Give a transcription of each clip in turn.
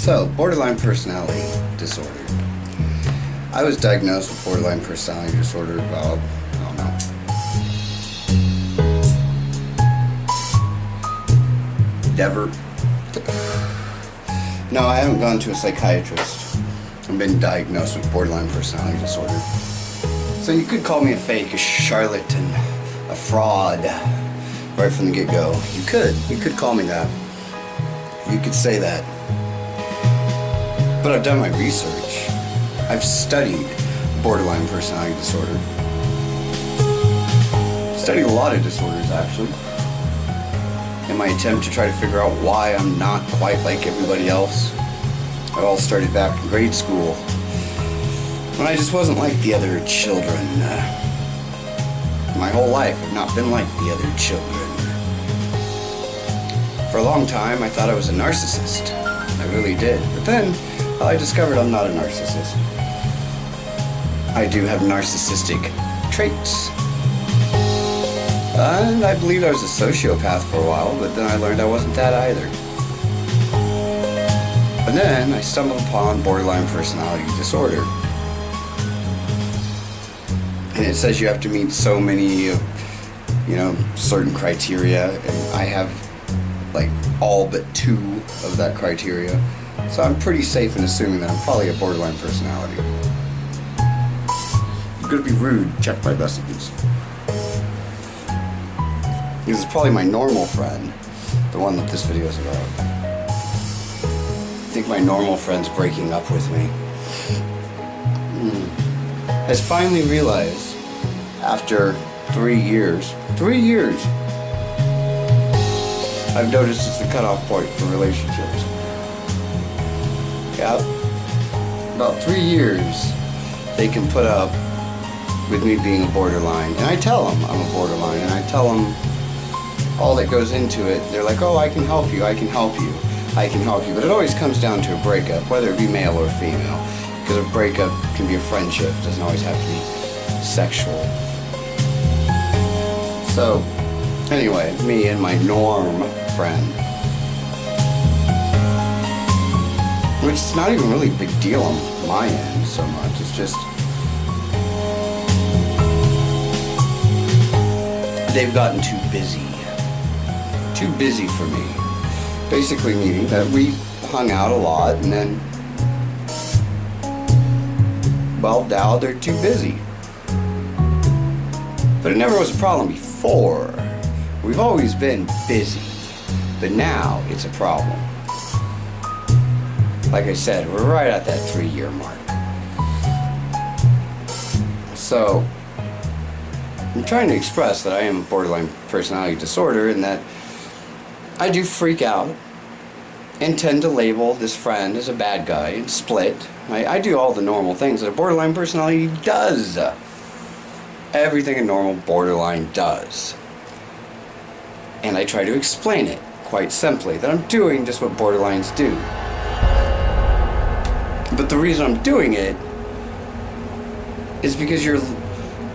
So, borderline personality disorder. I was diagnosed with borderline personality disorder about, I don't know, never. No, I haven't gone to a psychiatrist. I've been diagnosed with borderline personality disorder. So you could call me a fake, a charlatan, a fraud, right from the get-go. You could call me that. You could say that. But I've done my research. I've studied borderline personality disorder. Studied a lot of disorders, actually, in my attempt to try to figure out why I'm not quite like everybody else. It all started back in grade school, when I just wasn't like the other children. My whole life I've not been like the other children. For a long time I thought I was a narcissist. I really did. But then I discovered I'm not a narcissist. I do have narcissistic traits. And I believed I was a sociopath for a while, but then I learned I wasn't that either. And then I stumbled upon borderline personality disorder. And it says you have to meet so many, certain criteria, and I have like all but 2 of that criteria. So I'm pretty safe in assuming that I'm probably a borderline personality. I'm gonna be rude, check my messages. This is probably my normal friend, the one that this video is about. I think my normal friend's breaking up with me. Has finally realized, after 3 years, I've noticed it's the cutoff point for relationships. Yeah, about 3 years, they can put up with me being a borderline. And I tell them I'm a borderline, and I tell them all that goes into it. They're like, oh, I can help you. But it always comes down to a breakup, whether it be male or female. Because a breakup can be a friendship, it doesn't always have to be sexual. So, anyway, me and my norm friend, which is not even really a big deal on my end so much, it's just they've gotten too busy for me. Basically meaning that we hung out a lot, and then, well, now they're too busy. But it never was a problem before. We've always been busy, but now it's a problem. Like I said, we're right at that 3-year mark. So, I'm trying to express that I am a borderline personality disorder, and that I do freak out and tend to label this friend as a bad guy and split. I do all the normal things that a borderline personality does. Everything a normal borderline does. And I try to explain it quite simply, that I'm doing just what borderlines do. But the reason I'm doing it is because you're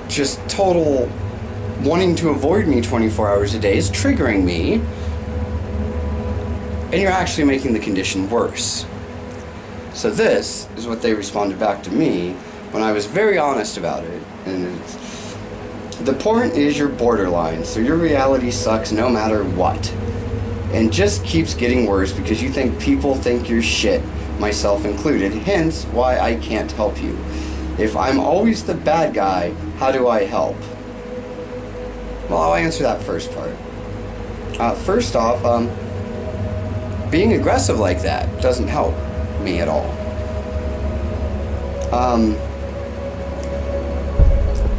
just total wanting to avoid me 24 hours a day is triggering me, and you're actually making the condition worse. So this is what they responded back to me when I was very honest about it. And the point is, you're borderline, so your reality sucks no matter what, and just keeps getting worse because you think people think you're shit, myself included, hence why I can't help you. If I'm always the bad guy, how do I help? Well, I'll answer that first part. First off, being aggressive like that doesn't help me at all.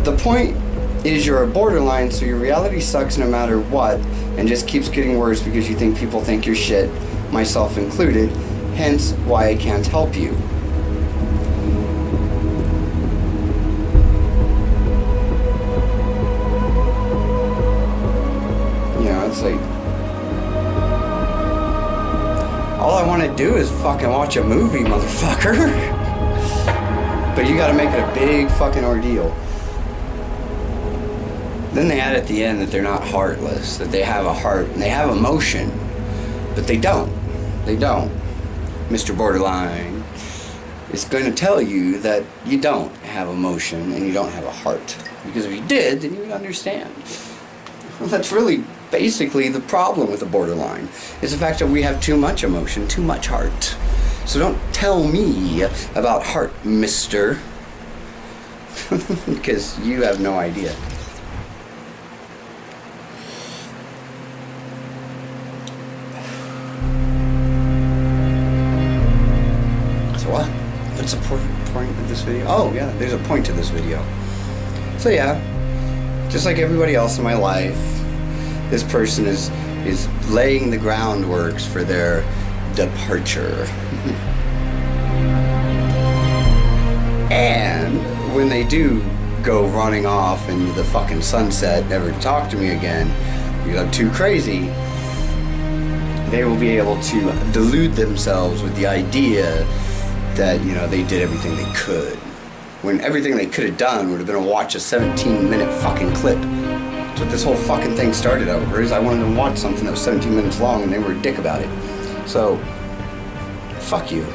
The point is, you're a borderline, so your reality sucks no matter what, and just keeps getting worse because you think people think you're shit, myself included, hence why I can't help you. It's like, all I want to do is fucking watch a movie, motherfucker. But you gotta make it a big fucking ordeal. Then they add at the end that they're not heartless, that they have a heart and they have emotion, but they don't. Mr. Borderline, is going to tell you that you don't have emotion and you don't have a heart. Because if you did, then you would understand. Well, that's really basically the problem with the borderline, is the fact that we have too much emotion, too much heart. So don't tell me about heart, mister, because you have no idea. So what? What's the point of this video? Oh yeah, there's a point to this video. So yeah, just like everybody else in my life, this person is laying the groundworks for their departure. And when they do go running off into the fucking sunset, never to talk to me again because I'm too crazy, they will be able to delude themselves with the idea that, you know, they did everything they could, when everything they could have done would have been to watch a 17-minute fucking clip. That's what this whole fucking thing started over, is I wanted to watch something that was 17 minutes long and they were a dick about it. So, fuck you.